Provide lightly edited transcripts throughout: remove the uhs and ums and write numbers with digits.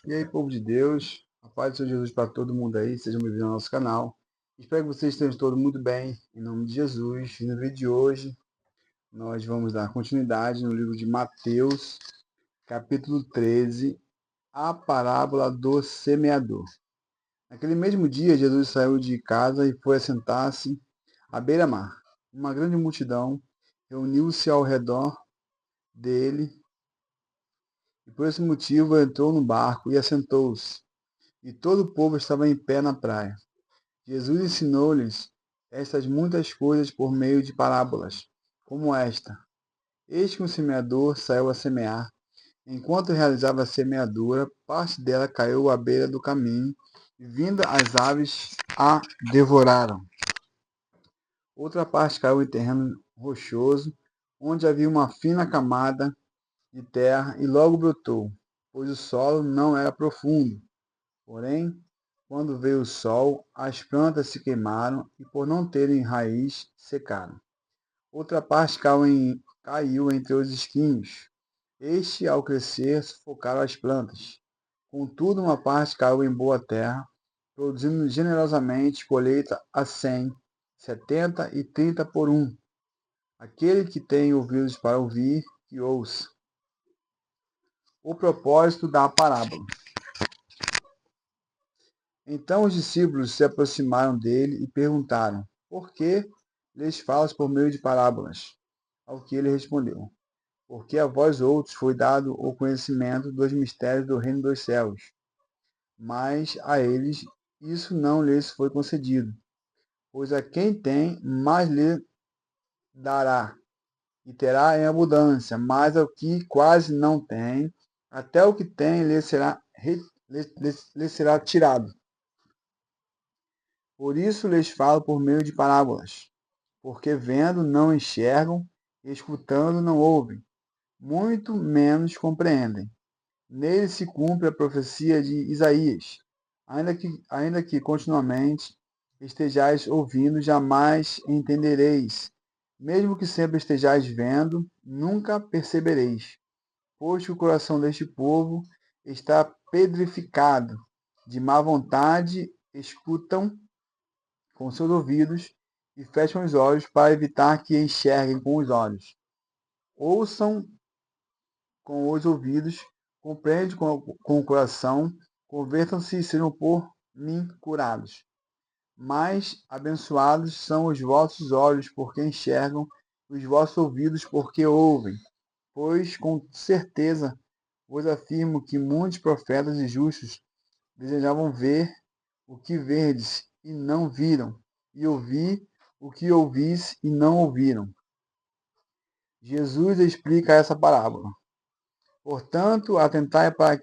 E aí, povo de Deus, a paz do Senhor Jesus para todo mundo aí, sejam bem-vindos ao nosso canal. Espero que vocês estejam todos muito bem, em nome de Jesus. E no vídeo de hoje, nós vamos dar continuidade no livro de Mateus, capítulo 13, a parábola do semeador. Naquele mesmo dia, Jesus saiu de casa e foi assentar-se à beira-mar. Uma grande multidão reuniu-se ao redor dele e, por esse motivo, entrou no barco e assentou-se. E todo o povo estava em pé na praia. Jesus ensinou-lhes estas muitas coisas por meio de parábolas, como esta. Eis que um semeador saiu a semear. Enquanto realizava a semeadura, parte dela caiu à beira do caminho, e vindo as aves a devoraram. Outra parte caiu em terreno rochoso, onde havia uma fina camada de terra, e logo brotou, pois o solo não era profundo. Porém, quando veio o sol, as plantas se queimaram e, por não terem raiz, secaram. Outra parte caiu entre os espinhos. Este, ao crescer, sufocaram as plantas. Contudo, uma parte caiu em boa terra, produzindo generosamente colheita a 100, 70 e 30 por um. Aquele que tem ouvidos para ouvir, que ouça. O propósito da parábola. Então os discípulos se aproximaram dele e perguntaram: Por que lhes falas por meio de parábolas? Ao que ele respondeu: Porque a vós outros foi dado o conhecimento dos mistérios do reino dos céus, mas a eles isso não lhes foi concedido. Pois a quem tem, mais lhe dará, e terá em abundância, mas ao que quase não tem, até o que tem lhe será tirado. Por isso lhes falo por meio de parábolas, porque vendo não enxergam, escutando não ouvem, muito menos compreendem. Nele se cumpre a profecia de Isaías, ainda que continuamente estejais ouvindo, jamais entendereis. Mesmo que sempre estejais vendo, nunca percebereis, pois que o coração deste povo está pedrificado, de má vontade escutam com seus ouvidos e fecham os olhos para evitar que enxerguem com os olhos. Ouçam com os ouvidos, compreendem com o coração, convertam-se e serão por mim curados. Mas abençoados são os vossos olhos, porque enxergam, os vossos ouvidos, porque ouvem. Pois com certeza vos afirmo que muitos profetas e justos desejavam ver o que verdes e não viram, e ouvir o que ouvis e não ouviram. Jesus explica essa parábola. Portanto, atentai para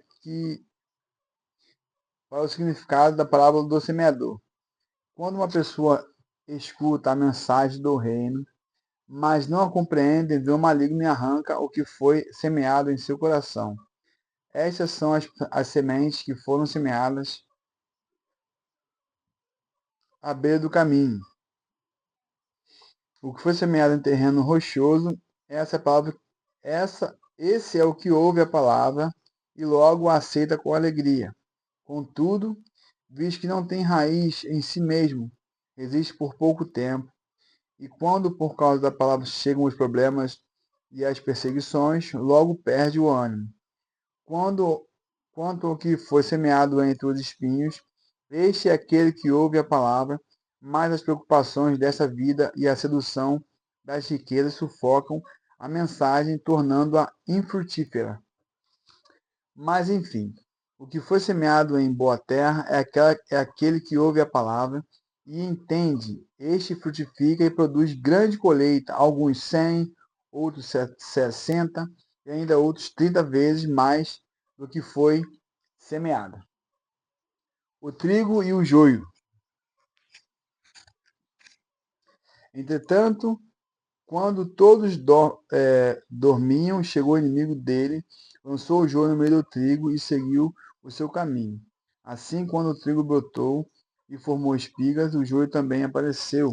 o significado da parábola do semeador. Quando uma pessoa escuta a mensagem do reino, mas não a compreende, vem o maligno e arranca o que foi semeado em seu coração. Estas são as sementes que foram semeadas à beira do caminho. O que foi semeado em terreno rochoso, esse é o que ouve a palavra e logo a aceita com alegria. Contudo, visto que não tem raiz em si mesmo, existe por pouco tempo, e quando por causa da palavra chegam os problemas e as perseguições, logo perde o ânimo. Quanto ao que foi semeado entre os espinhos, este é aquele que ouve a palavra, mas as preocupações dessa vida e a sedução das riquezas sufocam a mensagem, tornando-a infrutífera. Mas, enfim, o que foi semeado em boa terra é aquele que ouve a palavra e entende. Este frutifica e produz grande colheita, alguns 100, outros 60 e ainda outros 30 vezes mais do que foi semeado. O trigo e o joio. Entretanto, quando todos dormiam, chegou o inimigo dele, lançou o joio no meio do trigo e seguiu o seu caminho. Assim, quando o trigo brotou e formou espigas, o joio também apareceu.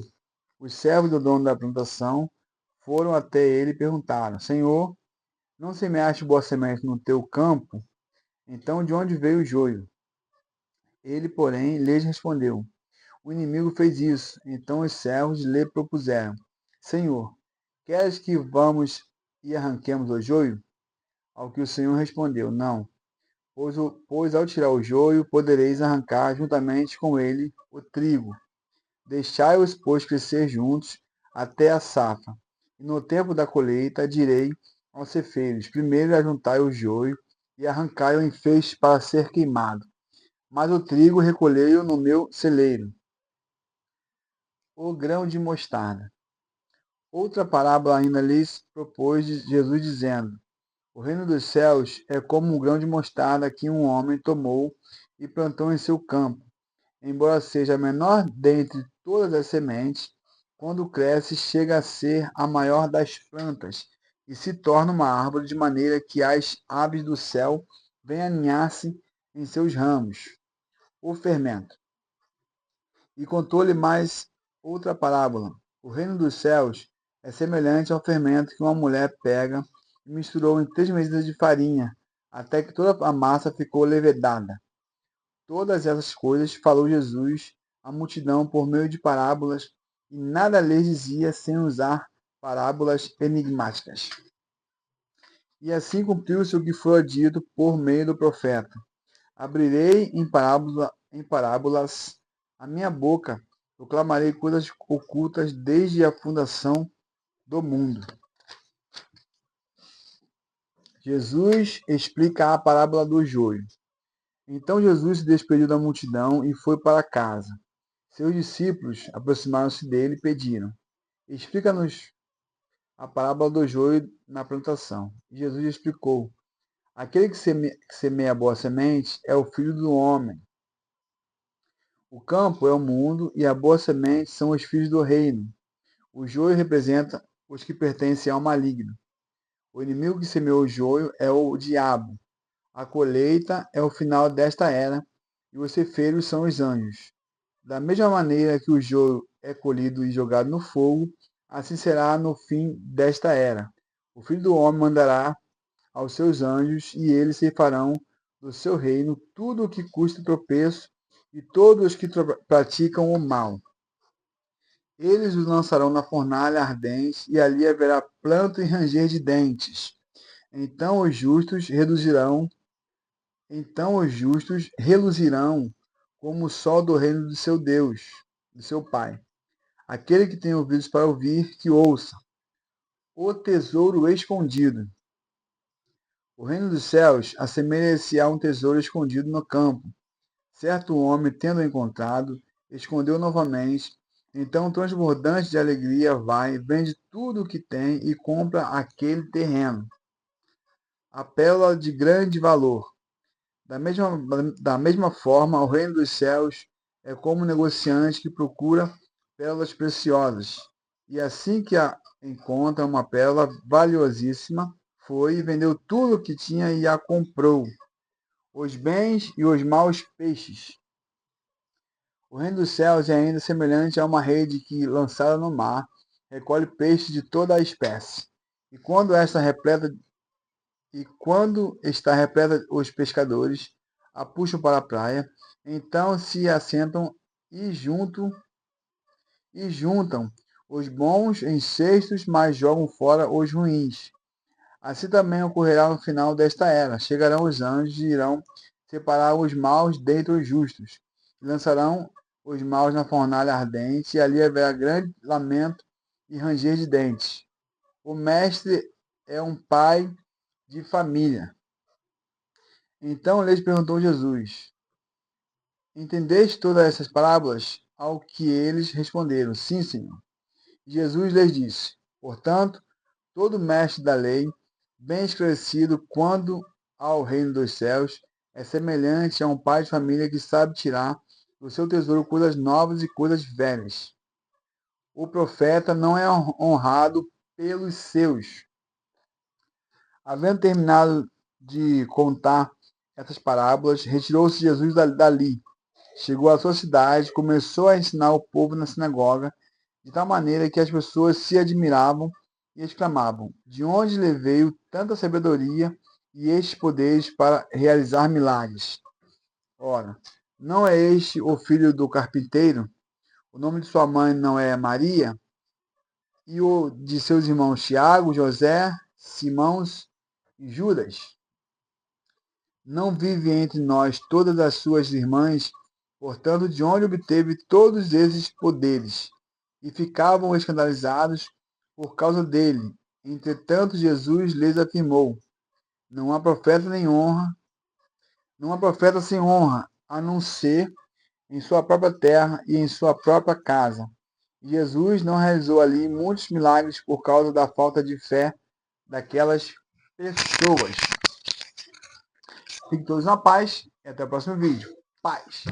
Os servos do dono da plantação foram até ele e perguntaram: Senhor, não semeaste boa semente no teu campo? Então, de onde veio o joio? Ele, porém, lhes respondeu: O inimigo fez isso. Então os servos lhe propuseram: Senhor, queres que vamos e arranquemos o joio? Ao que o Senhor respondeu: Não, pois ao tirar o joio, podereis arrancar juntamente com ele o trigo. Deixai-os, pois, crescer juntos até a safra. E no tempo da colheita direi aos ceifeiros: Primeiro ajuntai o joio e arrancai-o em feixes para ser queimado. Mas o trigo recolhei-o no meu celeiro. O grão de mostarda. Outra parábola ainda lhes propôs Jesus, dizendo: O reino dos céus é como um grão de mostarda que um homem tomou e plantou em seu campo. Embora seja a menor dentre todas as sementes, quando cresce, chega a ser a maior das plantas e se torna uma árvore, de maneira que as aves do céu vêm aninhar-se em seus ramos. O fermento. E contou-lhe mais outra parábola. O reino dos céus é semelhante ao fermento que uma mulher pega e misturou em 3 medidas de farinha, até que toda a massa ficou levedada. Todas essas coisas falou Jesus à multidão por meio de parábolas, e nada lhes dizia sem usar parábolas enigmáticas. E assim cumpriu-se o que foi dito por meio do profeta: Abrirei em parábolas a minha boca, proclamarei coisas ocultas desde a fundação do mundo. Jesus explica a parábola do joio. Então Jesus se despediu da multidão e foi para casa. Seus discípulos aproximaram-se dele e pediram: Explica-nos a parábola do joio na plantação. E Jesus explicou: Aquele que semeia a boa semente é o Filho do homem. O campo é o mundo e a boa semente são os filhos do reino. O joio representa os que pertencem ao maligno. O inimigo que semeou o joio é o diabo. A colheita é o final desta era e os ceifeiros são os anjos. Da mesma maneira que o joio é colhido e jogado no fogo, assim será no fim desta era. O Filho do homem mandará aos seus anjos e eles ceifarão do seu reino tudo o que custa tropeço e todos os que praticam o mal. Eles os lançarão na fornalha ardente, e ali haverá pranto e ranger de dentes. Então os justos reluzirão como o sol do reino de seu Deus, de seu Pai. Aquele que tem ouvidos para ouvir, que ouça. O tesouro escondido. O reino dos céus assemelha-se a um tesouro escondido no campo. Certo homem, tendo encontrado, escondeu novamente. Então, transbordante de alegria, vai, vende tudo o que tem e compra aquele terreno. A pérola de grande valor. Da mesma forma, o reino dos céus é como um negociante que procura pérolas preciosas. E assim que a encontra uma pérola valiosíssima, foi e vendeu tudo o que tinha e a comprou. Os bens e os maus peixes. O reino dos céus é ainda semelhante a uma rede que, lançada no mar, recolhe peixes de toda a espécie. E quando está repleta, os pescadores a puxam para a praia. Então se assentam e juntam os bons em cestos, mas jogam fora os ruins. Assim também ocorrerá no final desta era. Chegarão os anjos e irão separar os maus dentre os justos, e lançarão os maus na fornalha ardente, e ali haverá grande lamento e ranger de dentes. O mestre é um pai de família. Então lhes perguntou Jesus: Entendeste todas essas parábolas? Ao que eles responderam: Sim, Senhor. Jesus lhes disse: Portanto, todo mestre da lei, bem esclarecido quando ao reino dos céus, é semelhante a um pai de família que sabe tirar do seu tesouro coisas novas e coisas velhas. O profeta não é honrado pelos seus. Havendo terminado de contar essas parábolas, retirou-se Jesus dali. Chegou à sua cidade, começou a ensinar o povo na sinagoga, de tal maneira que as pessoas se admiravam e exclamavam: De onde lhe veio tanta sabedoria e estes poderes para realizar milagres. Ora, não é este o filho do carpinteiro? O nome de sua mãe não é Maria? E o de seus irmãos Tiago, José, Simãos e Judas? Não vive entre nós todas as suas irmãs? Portanto, de onde obteve todos esses poderes? E ficavam escandalizados por causa dele. Entretanto, Jesus lhes afirmou: Não há profeta nem honra, não há profeta sem honra, a não ser em sua própria terra e em sua própria casa. Jesus não realizou ali muitos milagres por causa da falta de fé daquelas pessoas. Fiquem todos na paz e até o próximo vídeo. Paz!